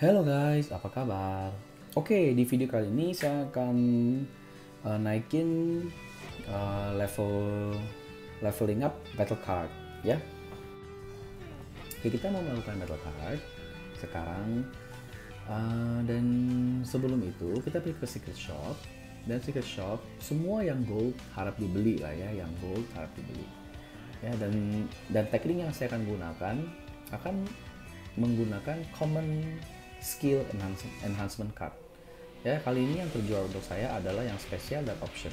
Halo guys, apa kabar? Oke, di video kali ini saya akan naikin leveling up battle card ya. Oke, kita mau melakukan battle card sekarang dan sebelum itu kita pergi ke secret shop, dan secret shop semua yang gold harap dibeli lah ya, yang gold harap dibeli ya. Dan teknik yang saya akan gunakan akan menggunakan common skill enhancement card ya. Kali ini yang terjual untuk saya adalah yang spesial dan option.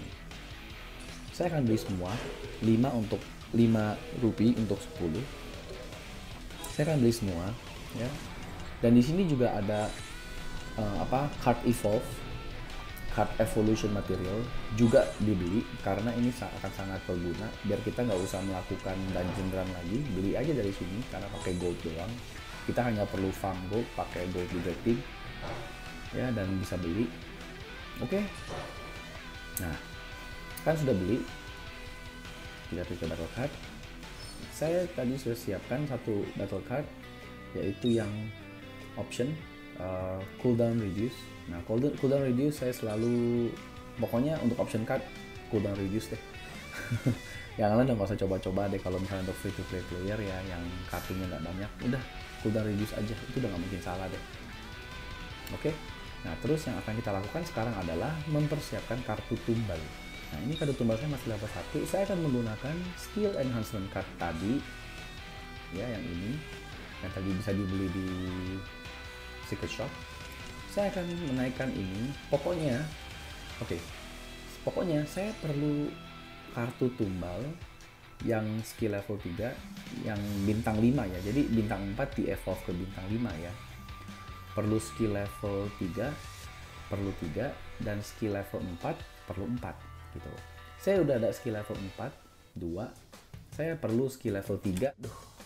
Saya akan beli semua 5 untuk 5 rupiah untuk 10. Saya akan beli semua ya. Dan di sini juga ada card evolve, card evolution material juga dibeli karena ini akan sangat berguna biar kita nggak usah melakukan dungeon run lagi. Beli aja dari sini karena pakai gold doang. Kita hanya perlu farm gold pakai gold detecting ya, dan bisa beli. Oke. Nah, kan sudah beli, kita pilih battle card. Saya tadi sudah siapkan satu battle card yaitu yang option cooldown reduce. Nah, cooldown reduce saya selalu, pokoknya untuk option card cooldown reduce deh. Yang lain nggak usah coba-coba deh. Kalau misalnya untuk free to play player ya yang kartunya nggak banyak, udah cooldown reduce aja, itu udah nggak mungkin salah deh. Oke. Nah, terus yang akan kita lakukan sekarang adalah mempersiapkan kartu tumbal. Nah, ini kartu tumbal saya masih level 1. Saya akan menggunakan skill enhancement card tadi ya, yang ini yang tadi bisa dibeli di secret shop. Saya akan menaikkan ini. Pokoknya saya perlu kartu tumbal yang skill level 3 yang bintang 5 ya. Jadi bintang 4 di evolve ke bintang 5 ya. Perlu skill level 3 perlu 3, dan skill level 4 perlu 4 gitu. Saya udah ada skill level 4 2. Saya perlu skill level 3.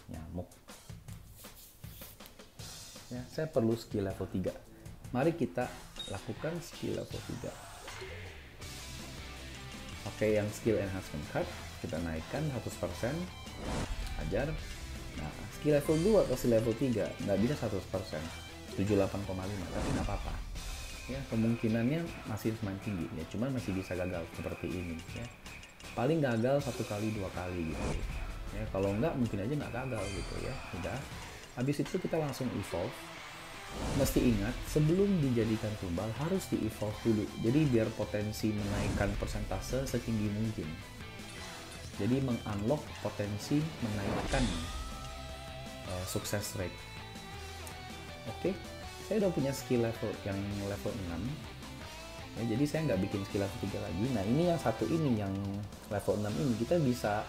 Nyamuk. Ya, saya perlu skill level 3. Mari kita lakukan skill level 3. Pakai yang skill enhancement card, kita naikkan 100%, ajar. Nah, skill level 2 atau skill level 3 nggak bisa 100%, 78,5, tapi nggak apa-apa ya, kemungkinannya masih semakin tinggi ya, cuman masih bisa gagal seperti ini ya. Paling gagal 1 kali 2 kali gitu ya, kalau nggak mungkin aja nggak gagal gitu ya. Udah, habis itu kita langsung evolve. Mesti ingat, sebelum dijadikan tumbal harus di evolve dulu, jadi biar potensi menaikkan persentase setinggi mungkin. Jadi mengunlock potensi menaikkan sukses rate. Oke, saya udah punya skill level yang level 6 ya, jadi saya nggak bikin skill level 3 lagi. Nah, ini yang satu ini yang level 6 ini kita bisa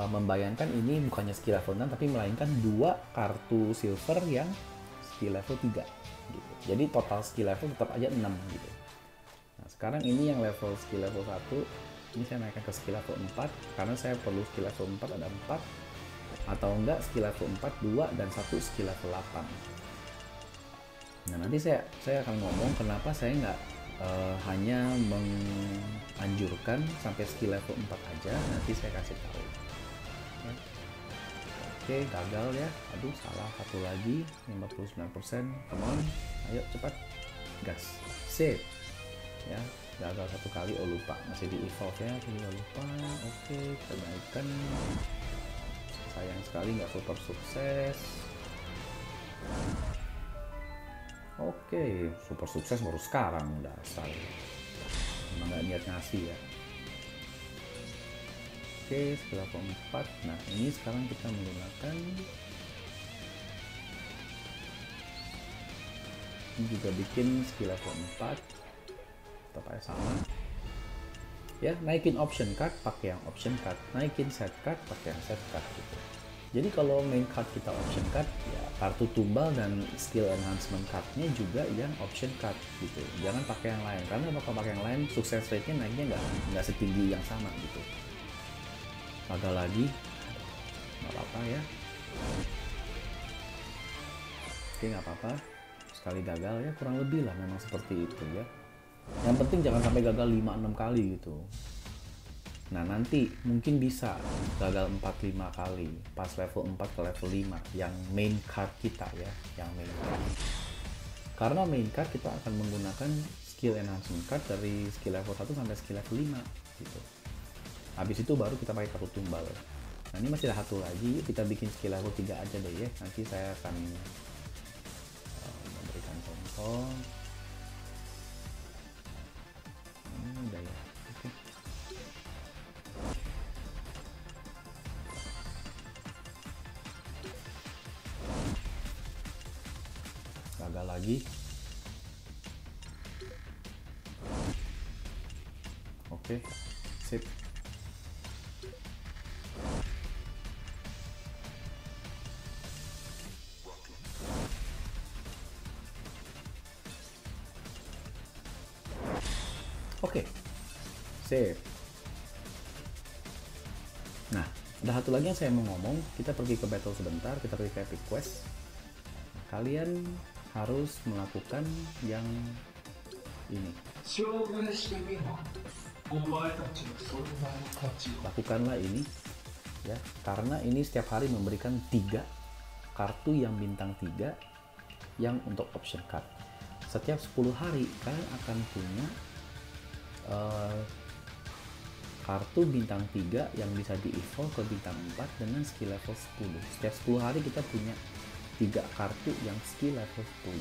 membayangkan ini bukannya skill level 6 tapi melainkan 2 kartu silver yang skill level 3 gitu. Jadi total skill level tetap aja 6 gitu. Nah, sekarang ini yang level skill level 1 ini saya naikkan ke skill level 4 karena saya perlu skill level 4 ada 4, atau enggak skill level 4 2 dan 1 skill level 8. Nah, nanti saya akan ngomong kenapa saya nggak hanya menganjurkan sampai skill level 4 aja, nanti saya kasih tahu ya. Oke, gagal ya, aduh salah satu lagi, 59%, come on, ayo cepat, gas, save ya. Gagal satu kali, oh lupa, masih di evolve ya, jadi lupa. Oke, kita naikkan, sayang sekali nggak super sukses. Oke, super sukses baru sekarang, dasar emang nggak niat ngasih ya. Oke, skill level 4. Nah, ini sekarang kita menggunakan, ini juga bikin skill level 4 tetap aja sama ya. Naikin option card pakai yang option card, naikin set card pakai yang set card gitu. Jadi kalau main card kita option card ya, kartu tumbal dan skill enhancement cardnya juga yang option card gitu. Jangan pakai yang lain, karena kalau pakai yang lain sukses rate-nya naiknya nggak setinggi yang sama gitu. Gagal lagi, nggak apa-apa ya. Oke, nggak apa-apa, sekali gagal ya, kurang lebih lah memang seperti itu ya. Yang penting jangan sampai gagal 5-6 kali gitu. Nah, nanti mungkin bisa gagal 4-5 kali pas level 4 ke level 5 yang main card kita ya, yang main card. Karena main card kita akan menggunakan skill enhancement card dari skill level 1 sampai skill level 5 gitu. Habis itu baru kita pakai kartu tumbal. Nah ini masih ada satu lagi, kita bikin skill level 3 aja deh ya. Nanti saya akan memberikan contoh. Udah ya. Oke. Gagal lagi. Oke, sip. Oke, sip. Nah, ada satu lagi yang saya mau ngomong. Kita pergi ke battle sebentar, kita pergi ke epic quest. Kalian harus melakukan yang ini. Lakukanlah ini ya, karena ini setiap hari memberikan 3 kartu yang bintang 3 yang untuk option card. Setiap 10 hari kalian akan punya kartu bintang 3 yang bisa di-evolve ke bintang 4 dengan skill level 10. Setiap 10 hari kita punya 3 kartu yang skill level 10.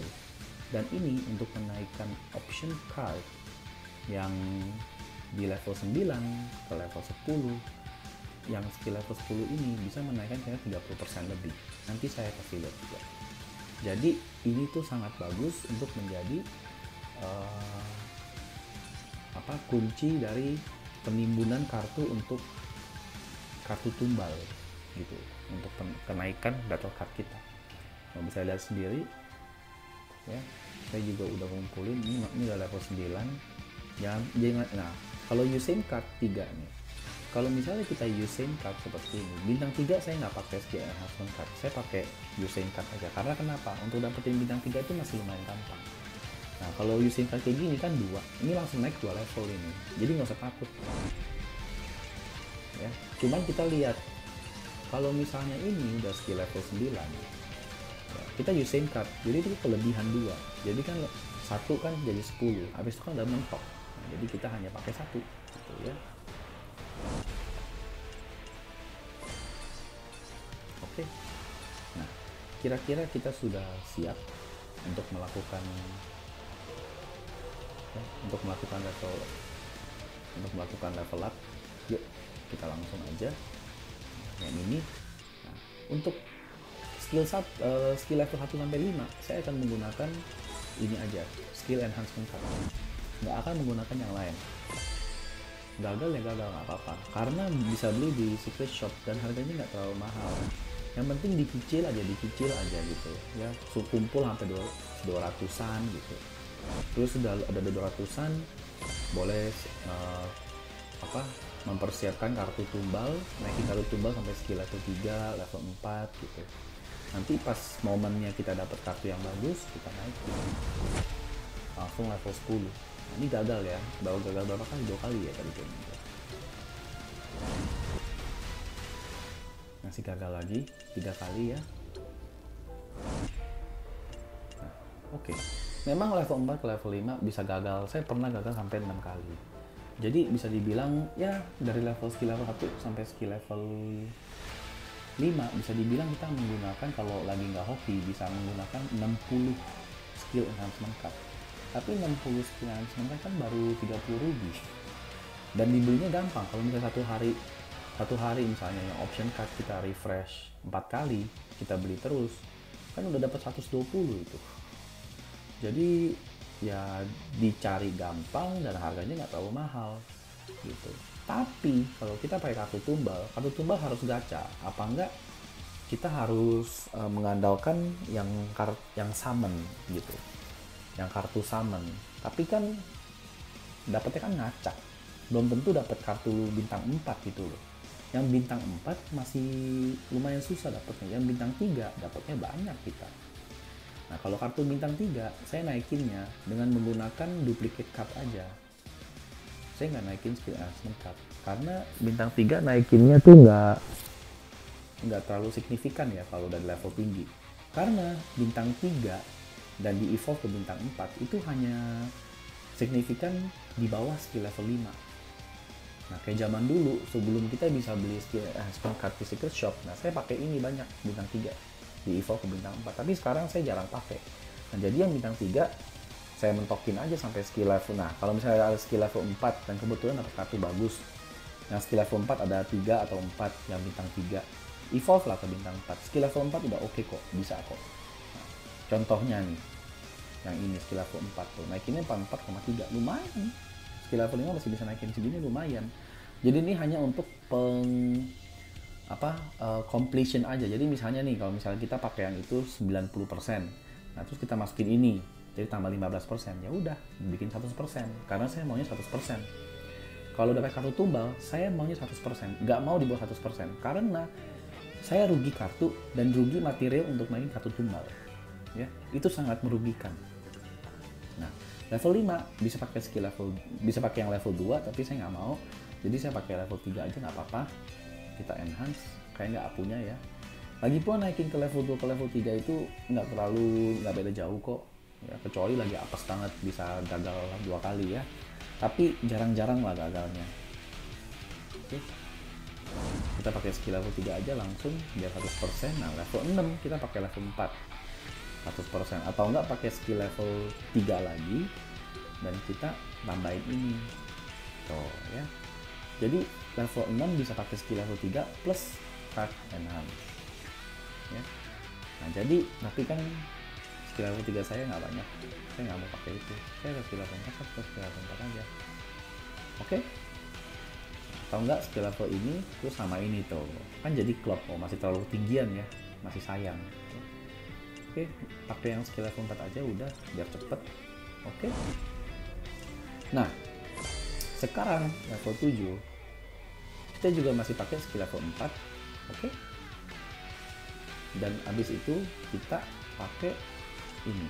Dan ini untuk menaikkan option card yang di level 9 ke level 10, yang skill level 10 ini bisa menaikkan kayaknya 30% lebih. Nanti saya kasih lihat juga. Jadi ini tuh sangat bagus untuk menjadi kunci dari penimbunan kartu untuk kartu tumbal gitu, untuk kenaikan battle card kita. Nah, bisa lihat sendiri ya, saya juga udah ngumpulin ini udah level 9. Jangan, nah kalau Usain card 3 nih, kalau misalnya kita Usain card seperti ini, bintang 3 saya nggak pakai skill enhancement card, saya pakai Usain card aja. Karena kenapa? Untuk dapetin bintang 3 itu masih lumayan gampang. Nah kalau Usain card kayak gini kan 2, ini langsung naik 2 level ini, jadi nggak usah takut ya. Cuman kita lihat kalau misalnya ini udah skill level 9 ya, kita Usain card, jadi itu kelebihan 2, jadi kan 1 kan jadi 10, habis itu kan udah mentok. Nah, jadi kita hanya pakai 1 gitu ya. Oke, nah kira-kira kita sudah siap untuk melakukan level up. Yuk kita langsung aja yang ini. Nah, untuk skill level 1 sampai 5 saya akan menggunakan ini aja, skill enhancement card, nggak akan menggunakan yang lain. Gagal ya gagal, nggak apa-apa, karena bisa beli di secret shop dan harganya nggak terlalu mahal. Yang penting dicicil aja gitu ya, kumpul sampai 200-an gitu. Terus sudah ada 200-an, boleh mempersiapkan kartu tumbal, naikin kartu tumbal sampai skill level 3, level 4 gitu. Nanti pas momennya kita dapat kartu yang bagus, kita naikin langsung level 10. Nah, ini gagal ya, gagal berapa kali? 2 kali ya tadi gitu. Masih gagal lagi 3 kali ya. Nah, oke. Memang level 4 ke level 5 bisa gagal. Saya pernah gagal sampai 6 kali. Jadi bisa dibilang ya dari level skill level 1 sampai skill level 5 bisa dibilang kita menggunakan, kalau lagi nggak hoki bisa menggunakan 60 skill enhancement card. Tapi 60 skill enhancement card kan baru 30 ruby. Dan dibelinya gampang. Kalau misalnya satu hari misalnya yang option card kita refresh 4 kali, kita beli terus, kan udah dapat 120 itu. Jadi ya dicari gampang dan harganya nggak terlalu mahal gitu. Tapi kalau kita pakai kartu tumbal harus gacha. Apa enggak kita harus mengandalkan yang summon gitu, yang kartu summon. Tapi kan dapetnya kan ngacak, belum tentu dapat kartu bintang 4 gitu loh. Yang bintang 4 masih lumayan susah dapetnya, yang bintang 3 dapetnya banyak kita. Nah kalau kartu bintang 3 saya naikinnya dengan menggunakan duplicate card aja. Saya nggak naikin skill enhancement card karena bintang 3 naikinnya tuh nggak terlalu signifikan ya kalau udah level tinggi. Karena bintang 3 dan di evolve ke bintang 4 itu hanya signifikan di bawah skill level 5. Nah, kayak zaman dulu sebelum kita bisa beli skill enhancement card di Secret Shop, nah saya pakai ini banyak bintang 3 di evolve ke bintang 4, tapi sekarang saya jarang pakai. Nah, jadi yang bintang 3 saya mentokin aja sampai skill level. Nah, kalau misalnya ada skill level 4 dan kebetulan dapat kartu bagus, nah skill level 4 ada 3 atau 4 yang bintang 3, evolve lah ke bintang 4. Skill level 4 udah oke kok, bisa kok. Nah, contohnya nih, yang ini skill level 4 tuh, naikinnya 4,3, lumayan. Skill level 5 masih bisa naikin segini, lumayan. Jadi ini hanya untuk completion aja. Jadi misalnya nih, kalau misalnya kita pakai yang itu 90%, nah terus kita masukin ini, jadi tambah 15%, ya udah bikin 100%, karena saya maunya 100%. Kalau dapat kartu tumbal, saya maunya 100%, nggak mau di bawah 100%, karena saya rugi kartu dan rugi material untuk main kartu tumbal. Ya, itu sangat merugikan. Nah, level 5 bisa pakai skill level, bisa pakai yang level 2, tapi saya nggak mau. Jadi saya pakai level 3 aja nggak apa-apa. Kita enhance, kayak nggak punya ya. Lagipun naikin ke level 2 ke level 3 itu nggak beda jauh kok. Ya, kecuali lagi apes banget bisa gagal 2 kali ya. Tapi jarang-jarang lah gagalnya. Oke. Kita pakai skill level 3 aja langsung biar 100%. Nah, level 6 kita pakai level 4. 100%, atau enggak pakai skill level 3 lagi dan kita tambahin ini tuh ya. Jadi level 6 bisa pakai skill level 3 plus card enhance ya. Nah, jadi tapi kan skill level 3 saya nggak banyak, saya nggak mau pakai itu, saya ke skill level 4 atau skill level 4 aja. Oke. Atau enggak skill level ini terus sama ini tuh kan jadi klop, masih terlalu tinggian ya, masih sayang. Oke, pakai yang skill level 4 aja udah biar cepet. Oke. Nah, sekarang level 7 kita juga masih pakai skill level 4. Oke. Dan habis itu kita pakai ini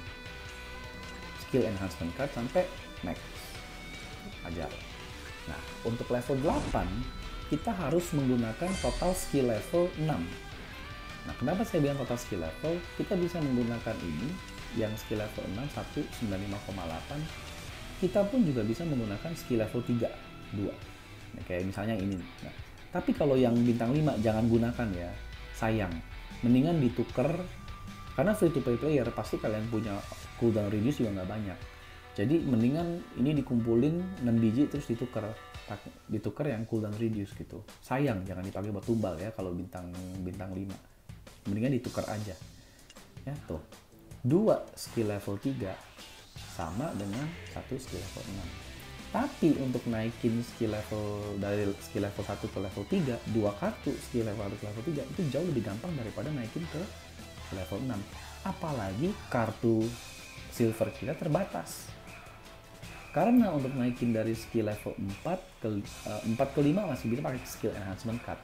skill enhancement card sampai max aja. Nah, untuk level 8 kita harus menggunakan total skill level 6. Nah, kenapa saya bilang total skill level? Kita bisa menggunakan ini yang skill level 6 195,8. Kita pun juga bisa menggunakan skill level 3 2. Nah, kayak misalnya ini. Nah, tapi kalau yang bintang 5 jangan gunakan ya. Sayang. Mendingan ditukar, karena free to play player pasti kalian punya cooldown reduce juga nggak banyak. Jadi mendingan ini dikumpulin 6 biji terus ditukar yang cooldown reduce gitu. Sayang, jangan dipakai buat tumbal ya kalau bintang 5. Mendingan ditukar aja ya tuh. 2 skill level 3 sama dengan 1 skill level 6. Tapi untuk naikin skill level dari skill level 1 ke level 3, 2 kartu skill level 1 ke level 3 itu jauh lebih gampang daripada naikin ke level 6. Apalagi kartu silver kita terbatas. Karena untuk naikin dari skill level 4 ke 5 masih bisa pakai skill enhancement card.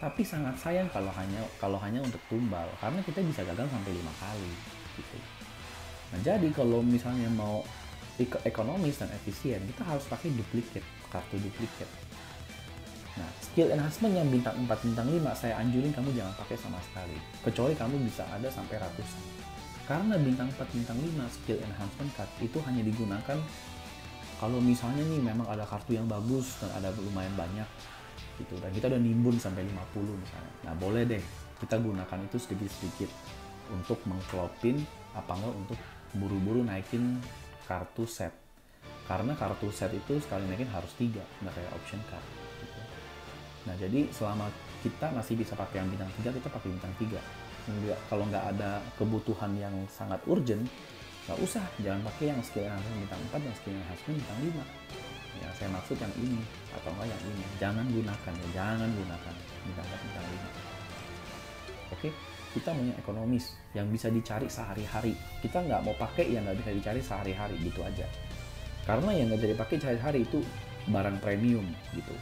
Tapi sangat sayang kalau hanya untuk tumbal, karena kita bisa gagal sampai 5 kali gitu. Nah, jadi kalau misalnya mau ekonomis dan efisien, kita harus pakai duplicate, kartu duplicate. Nah, skill enhancement yang bintang 4, bintang 5 saya anjurin kamu jangan pakai sama sekali, kecuali kamu bisa ada sampai ratusan. Karena bintang 4, bintang 5 skill enhancement card itu hanya digunakan kalau misalnya nih memang ada kartu yang bagus dan ada lumayan banyak gitu, dan kita udah nimbun sampai 50 misalnya. Nah, boleh deh kita gunakan itu sedikit-sedikit untuk mengklopin apa enggak untuk buru-buru naikin kartu set. Karena kartu set itu sekali naikin harus 3, nggak kayak option card gitu. Nah, jadi selama kita masih bisa pakai yang bintang 3, kita pakai bintang 3. Kalau nggak ada kebutuhan yang sangat urgent, nggak usah, jangan pakai yang skill enhancement bintang 4 dan skill enhancement bintang 5. Ya, saya maksud yang ini atau enggak yang ini. Jangan gunakan ya, jangan gunakan bintang 4, bintang 5. Oke, kita maunya ekonomis, yang bisa dicari sehari-hari. Kita nggak mau pakai yang nggak bisa dicari sehari-hari gitu aja. Karena yang nggak bisa dipakai sehari-hari itu barang premium gitu.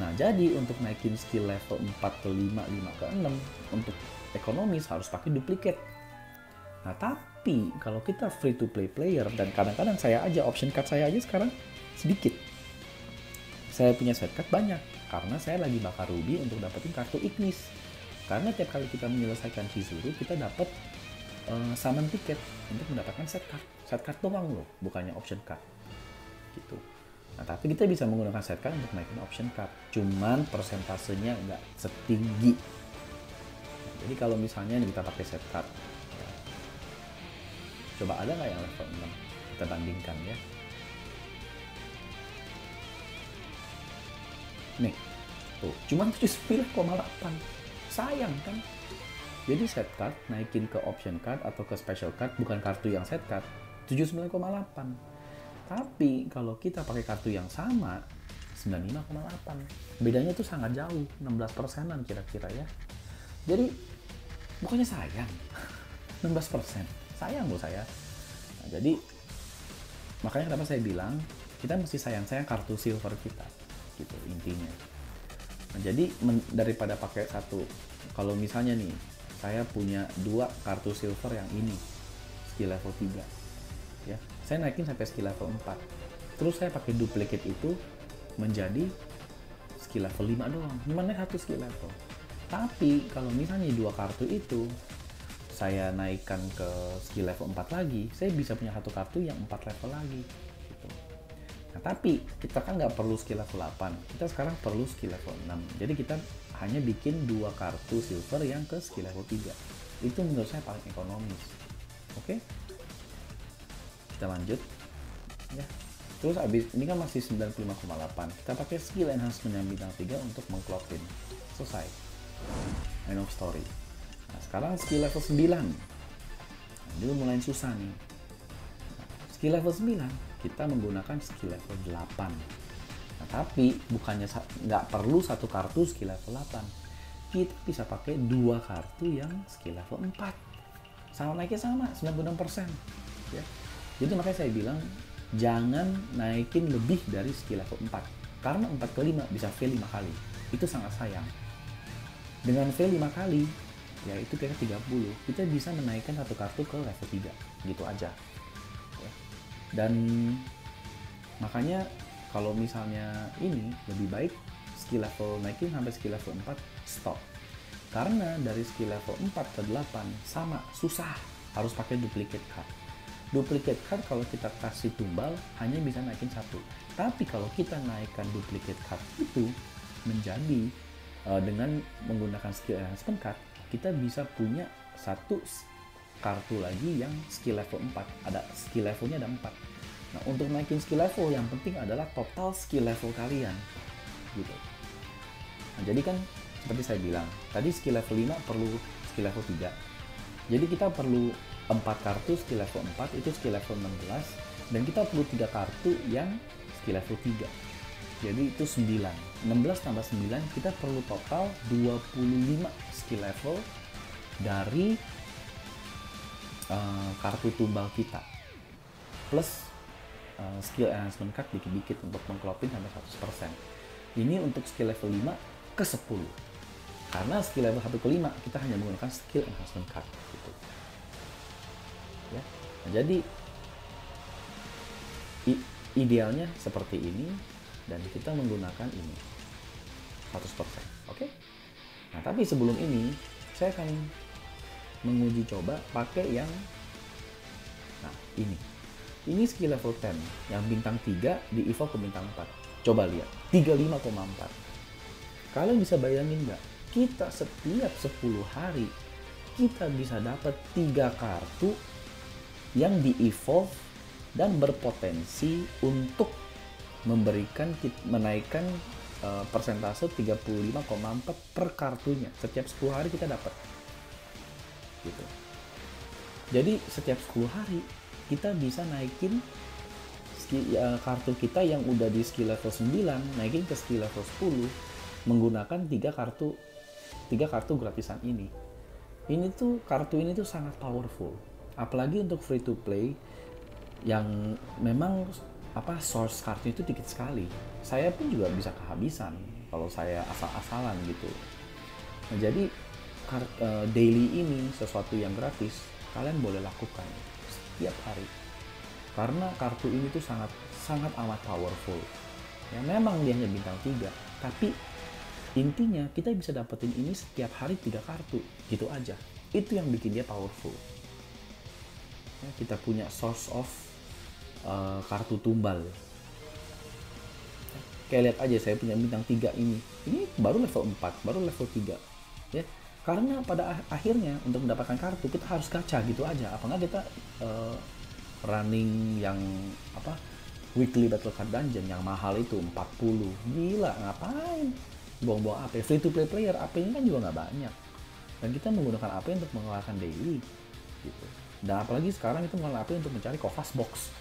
Nah, jadi untuk naikin skill level 4 ke 5, 5 ke 6 untuk ekonomis harus pakai duplicate. Nah, tapi kalau kita free to play player, dan kadang-kadang saya aja option card saya aja sekarang sedikit. Saya punya set card banyak karena saya lagi bakar ruby untuk dapetin kartu Ignis. Karena tiap kali kita menyelesaikan Chizuru, kita dapat summon tiket untuk mendapatkan set card. Set card doang loh, bukannya option card. Gitu. Nah, tapi kita bisa menggunakan set card untuk naikin option card. Cuman persentasenya nggak setinggi. Nah, jadi kalau misalnya kita pakai set card, ya, coba ada nggak yang level 6? Kita bandingkan ya. Nih, tuh, cuman 79,8. Sayang kan? Jadi set card naikin ke option card atau ke special card, bukan kartu yang set card, 79,8. Tapi kalau kita pakai kartu yang sama, 95,8. Bedanya tuh sangat jauh, 16%-an kira-kira ya. Jadi bukannya sayang, 16%. Sayang loh saya. Nah, jadi makanya kenapa saya bilang kita mesti sayang-sayang kartu silver kita. Gitu intinya. Nah, jadi daripada pakai satu, kalau misalnya nih saya punya 2 kartu silver yang ini skill level 3 ya, saya naikin sampai skill level 4, terus saya pakai duplicate itu menjadi skill level 5 doang, cuma naik 1 skill level. Tapi kalau misalnya 2 kartu itu saya naikkan ke skill level 4 lagi, saya bisa punya 1 kartu yang 4 level lagi gitu. Nah, tapi kita kan nggak perlu skill level 8, kita sekarang perlu skill level 6. Jadi kita hanya bikin 2 kartu silver yang ke skill level 3. Itu menurut saya paling ekonomis. Oke? Kita lanjut. Ya. Terus abis ini kan masih 95,8. Kita pakai skill enhancement yang bintang 3 untuk mengklopin. Selesai. End of story. Nah, sekarang skill level 9. Nah, dulu mulai susah nih. Nah, skill level 9 kita menggunakan skill level 8. Nah, tapi bukannya nggak perlu 1 kartu skill level 8. Kita bisa pakai 2 kartu yang skill level 4. Sama naiknya sama, 96%. Ya. Jadi makanya saya bilang jangan naikin lebih dari skill level 4. Karena 4 ke 5 bisa fail 5 kali. Itu sangat sayang. Dengan fail 5 kali, yaitu kira 30, kita bisa menaikkan 1 kartu ke level 3. Gitu aja. Dan makanya kalau misalnya ini lebih baik skill level naikin sampai skill level 4 stop. Karena dari skill level 4 ke 8 sama susah, harus pakai duplicate card. Duplicate card kalau kita kasih tumbal hanya bisa naikin 1. Tapi kalau kita naikkan duplicate card itu menjadi dengan menggunakan skill enhancement card, kita bisa punya 1 kartu lagi yang skill level 4. Ada skill levelnya ada 4. Nah, untuk naikin skill level yang penting adalah total skill level kalian. Gitu. Nah, jadi kan seperti saya bilang, tadi skill level 5 perlu skill level 3. Jadi kita perlu 4 kartu skill level 4, itu skill level 16. Dan kita perlu 3 kartu yang skill level 3. Jadi itu 9. 16 tambah 9, kita perlu total 25 skill level dari kartu tumbal kita plus skill enhancement card dikit-dikit untuk mengklopin sampai 100%. Ini untuk skill level 5 ke 10. Karena skill level 1 ke 5 kita hanya menggunakan skill enhancement card gitu. Ya. Nah, jadi idealnya seperti ini dan kita menggunakan ini 100%. Oke? Nah, tapi sebelum ini saya akan menguji coba pakai yang ini skill level 10 yang bintang 3 di evolve ke bintang 4. Coba lihat 35,4. Kalian bisa bayangin nggak, kita setiap 10 hari kita bisa dapat 3 kartu yang di evolve dan berpotensi untuk menaikkan persentase 35,4 per kartunya. Setiap 10 hari kita dapat gitu. Jadi setiap 10 hari kita bisa naikin kartu kita yang udah di skill level 9 naikin ke skill level 10 menggunakan 3 kartu gratisan ini. Kartu ini tuh sangat powerful. Apalagi untuk free to play yang memang source kartunya itu dikit sekali. Saya pun juga bisa kehabisan kalau saya asal-asalan gitu. Nah, jadi daily ini sesuatu yang gratis kalian boleh lakukan setiap hari karena kartu ini tuh sangat amat powerful. Ya memang dia hanya bintang 3, tapi intinya kita bisa dapetin ini setiap hari 3 kartu gitu aja. Itu yang bikin dia powerful. Ya, kita punya source of kartu tumbal. Kayak lihat aja saya punya bintang 3 ini baru level 4, baru level 3 ya. Karena pada akhirnya untuk mendapatkan kartu kita harus gacha gitu aja. Apa nggak kita running yang apa weekly battle card dungeon yang mahal itu 40. Gila, ngapain buang-buang AP? Free to play player AP-nya kan juga nggak banyak, dan kita menggunakan AP untuk mengeluarkan daily gitu. Dan apalagi sekarang itu menggunakan AP untuk mencari Kovas box.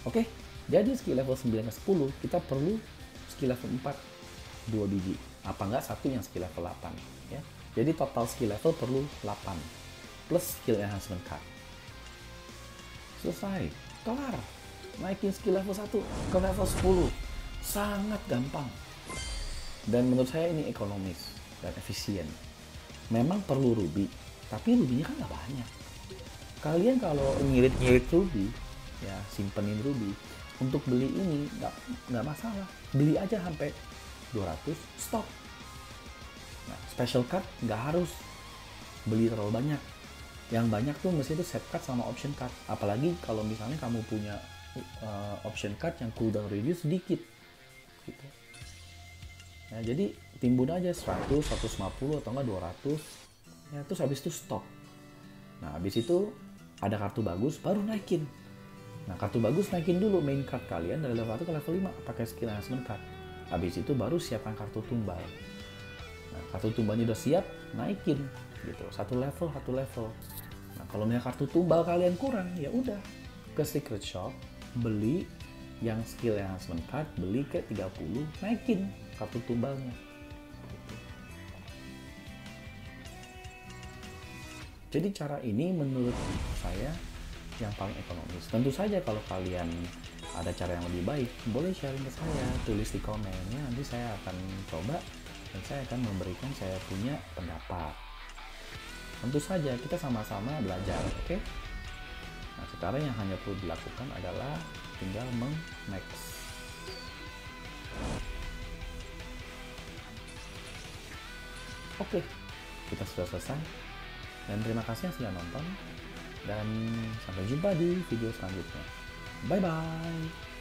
Oke, jadi skill level 9 ke 10 kita perlu skill level 4 2 biji. Apa enggak satu yang skill level 8 ya. Jadi total skill level perlu 8 plus skill enhancement card. Selesai, kelar. Naikin skill level 1 ke level 10. Sangat gampang. Dan menurut saya ini ekonomis dan efisien. Memang perlu ruby, tapi rubinya kan nggak banyak. Kalian kalau ngirit-ngirit ruby, ya simpenin ruby, untuk beli ini nggak masalah. Beli aja sampai 200, stop. Nah, special card nggak harus beli terlalu banyak. Yang banyak tuh mesti itu set card sama option card. Apalagi kalau misalnya kamu punya option card yang cooldown reduce sedikit gitu. Nah, jadi timbun aja 100, 150 atau enggak 200 ya, terus habis itu stop. Nah, habis itu ada kartu bagus baru naikin. Nah, kartu bagus naikin dulu main card kalian dari level 1 ke level 5 pakai skill enhancement card. Habis itu baru siapkan kartu tumbal. Nah, kartu tumbalnya udah siap, naikin gitu. Satu level. Nah, kalau misalnya kartu tumbal kalian kurang, ya udah ke secret shop, beli yang skill enhancement card, beli ke 30, naikin kartu tumbalnya. Jadi cara ini menurut saya yang paling ekonomis. Tentu saja kalau kalian ada cara yang lebih baik, boleh sharing ke saya, tulis di komennya, nanti saya akan coba dan saya akan memberikan saya punya pendapat. Tentu saja kita sama-sama belajar, oke? Nah, sekarang yang hanya perlu dilakukan adalah tinggal meng-max. Oke, kita sudah selesai. Dan terima kasih yang sudah nonton. Dan sampai jumpa di video selanjutnya. Bye-bye.